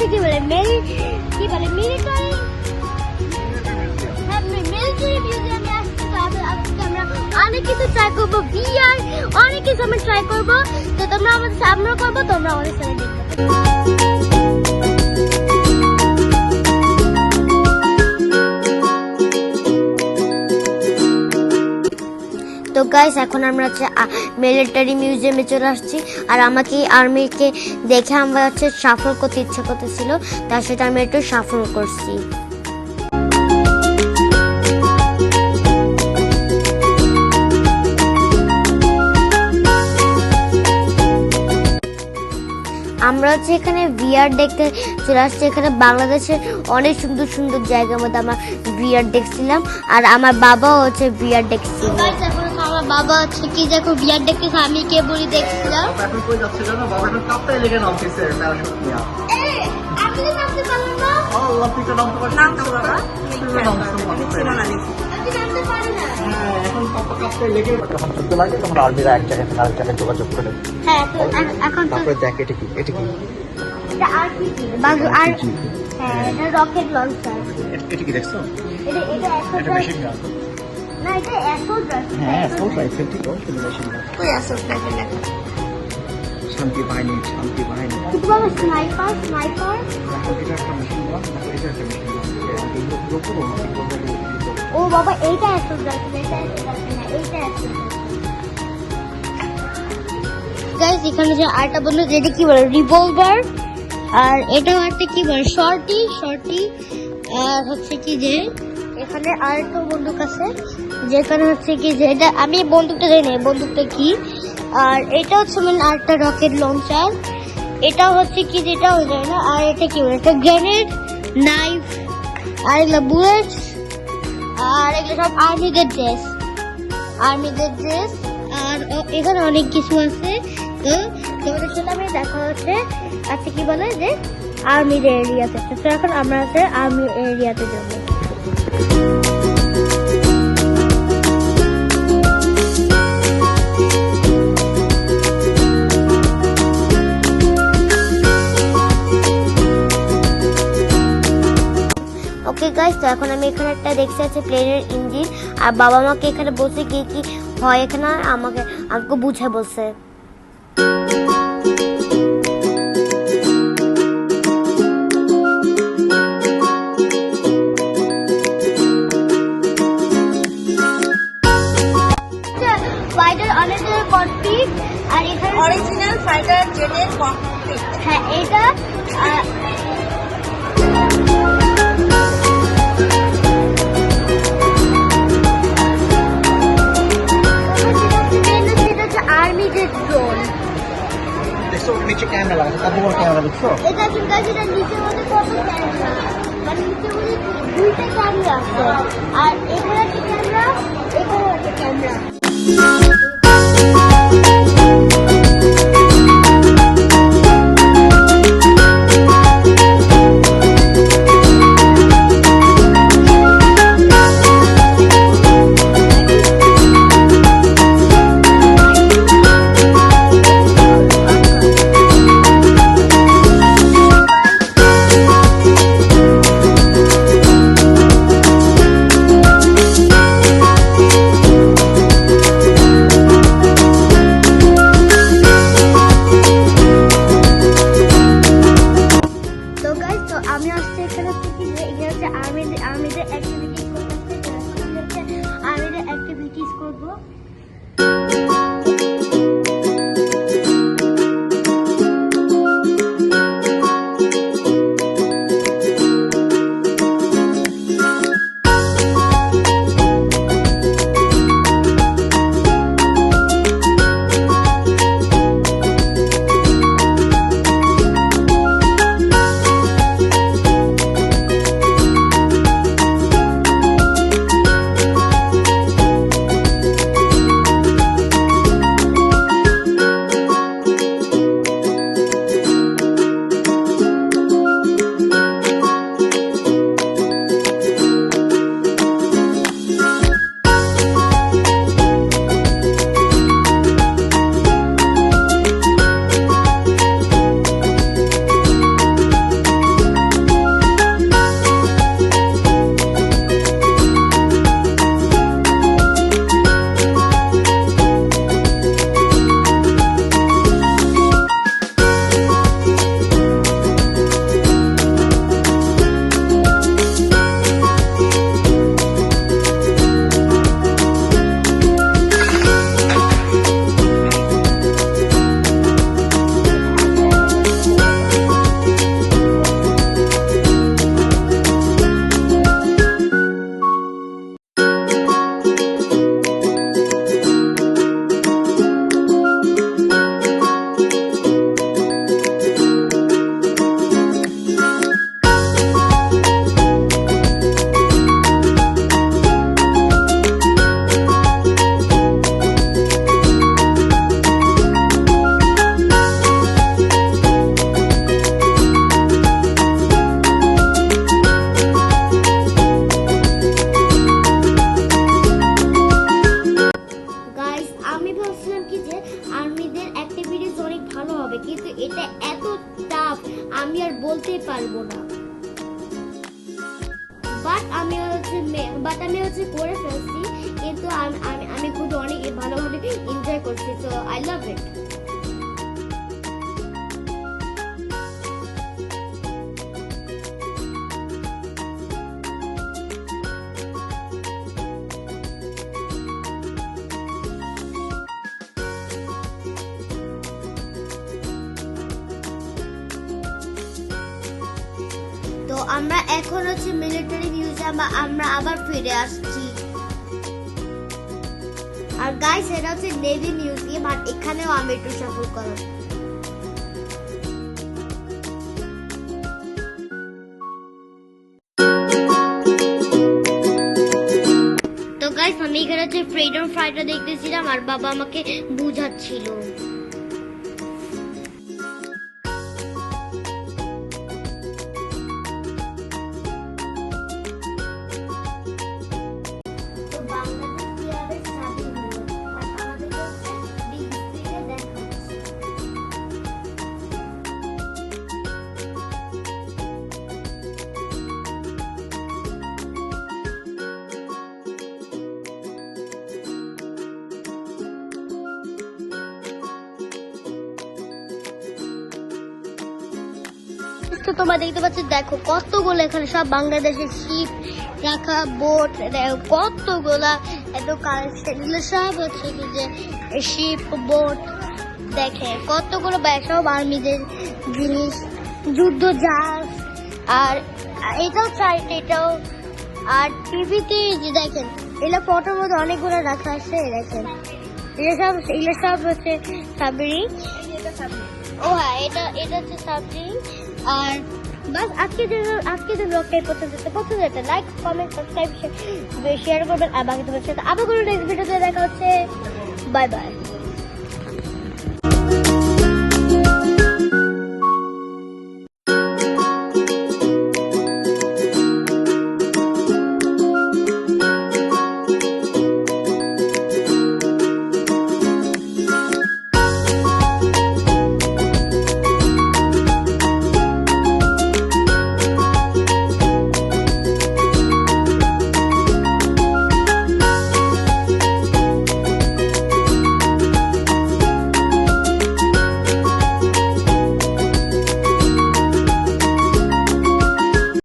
হচ্ছে কি বলে মিলিটারি মিউজিয়ামে আসছে। তো আজকে আমরা অনেক কিছু ট্রাই করবো, VR অনেক কিছু আমরা ট্রাই করবো। তো তোমরা আমাদের সামনে করবো, তোমরা আমাদের সাথে দেখতে। তো গাইস এখন আমরা হচ্ছে মিলিটারি মিউজিয়ামে চলে আসছি। আর আমাকে আর্মিকে দেখে আমরা হচ্ছে সাফল করতে ইচ্ছা করতেছিল, তার সাথে আমি একটু সাফল করছি। আমরা হচ্ছে এখানে VR দেখতে চলে আসছি। এখানে বাংলাদেশের অনেক সুন্দর সুন্দর জায়গার মধ্যে আমরা VR দেখছিলাম, আর আমার বাবাও হচ্ছে VR দেখছিল। আমার বাবা হচ্ছে কি দেখো VR দেখতেছে, আমি কেবলই দেখছিলাম। এখন কই যাচ্ছে জানো, বাবা এখন কাপ্তাই লেগে নামতেছে প্যারাশুট নিয়ে। আমি তো নামতে পারলাম না। আল্লাহ, তুই তো নামতে পারছিস না বাবা? তুই নামতে পারি না। হ্যাঁ, এখন কাপ্তাই লেগে যখন যুদ্ধ লাগে তখন আর্মিরা এক জায়গা থেকে আরেক জায়গায় যোগাযোগ করে। হ্যাঁ, তো এখন তারপরে দেখ এটা কি এটা RPG বাজু আর হ্যাঁ, এটা রকেট লঞ্চার। এটা কি দেখছো? এটা মেশিন গান। না, এটা অ্যাসল্ট রাইফেল। হ্যাঁ, অ্যাসল্ট রাইফেল, ঠিক আছে, মেশিন গান। ওই অ্যাসল্ট রাইফেল লেখা। শান্তি বাহিনী। কিন্তু বাবা স্নাইপার এটা একটা মেশিন গান, এটা একটা মেশিন গান। ও বাবা, এইটা অ্যাসল্ট রাইফেল, এটা অ্যাসল্ট রাইফেল না, এইটা অ্যাসল্ট রাইফেল। গাইস এখানে যে আরেকটা বন্ধু, যেটা কি বলে রিভলভার, আর এটাও একটা কি বলে শর্টি। আর হচ্ছে কি যে এখানে আরেকটা বন্দুক আছে, যেখানে হচ্ছে কি যে এটা আমি বন্দুকটা জানি না বন্দুকটা কি। আর এটা হচ্ছে মানে আরেকটা রকেট লঞ্চার, এটাও হচ্ছে কি যেটাও যায় না। আর এটা কি বলে, এটা গ্রেনেড, নাইফ, আর এগুলো বুলেটস, আর এগুলো সব আর্মিদের ড্রেস। আর এখানে অনেক কিছু আছে। তো তোমাদের সাথে আমি দেখা হচ্ছে আজকে কি বলে যে আর্মির এরিয়াতে। তো এখন আমরা আছে আর্মি এরিয়াতে যাবো। ওকে গাইস, তো এখন আমি এখানে একটা দেখতে আছে প্লেনের ইঞ্জিন, আর বাবা মাকে এখানে বসে কি কি হয় এখানে আমাকে বুঝে বলছে। ফাইটার অনেকের ককপিট, আর এখানে অরিজিনাল ফাইটার জেটের ককপিট। হ্যাঁ, এটা আর্মিদের ড্রোন। দেখছো নিচে ক্যামেরা লাগা, কত বড় ক্যামেরা দেখছো? এটা কিন্তু যেটা নিচের মধ্যে কত ক্যামেরা, মানে নিচের মধ্যে দুইটা ক্যামেরা আছে, আর এখানে একটা ক্যামেরা, এখানে একটা ক্যামেরা। আমি আসছি এখানে হচ্ছে কি যে এখানে হচ্ছে আর্মিদের অ্যাক্টিভিটিস করতে, আর্মিদের অ্যাক্টিভিটিস করবো। বাট আমি হচ্ছে করে ফেলছি, কিন্তু আমি খুব অনেক ভালোভাবে এনজয় করছি, তো আই লাভ ইট। তো আমরা এখন হচ্ছে মিলিটারি মিউজিয়াম, আমরা আবার ফিরে আসছি। আর গাইস, এটা হচ্ছে নেভি মিউজিয়াম, আর এখানেও আমি একটু সফর করলাম। তো গাইস, আমি এখানে হচ্ছে ফ্রিডম ফাইটার দেখতেছিলাম, আর বাবা আমাকে বুঝাচ্ছিল। তো তোমরা দেখতে পাচ্ছ, দেখো কতগুলো এখানে সব বাংলাদেশের শিপ রাখা, বোট, দেখো কতগুলা এত কালেকশন, এগুলো সব হচ্ছে কি যে শিপ বোট, দেখে কতগুলো সব আর্মিদের জিনিস, যুদ্ধ জাহাজ। আর এটাও সাইট, এটাও। আর টিভিতে যে দেখেন, এগুলো ফটোর মধ্যে অনেকগুলো রাখা আছে, দেখেন এগুলো সব হচ্ছে সাবমেরিন। ও হ্যাঁ, এটা হচ্ছে সাবমেরিন। আর বাস আজকে যে ব্লগটাই পছন্দ একটা লাইক, কমেন্ট, সাবস্ক্রাইব, শেয়ার করবেন। আর বাকি তোমার সাথে আবার কোনো নেক্সট ভিডিওতে দেখা হচ্ছে। Bye bye.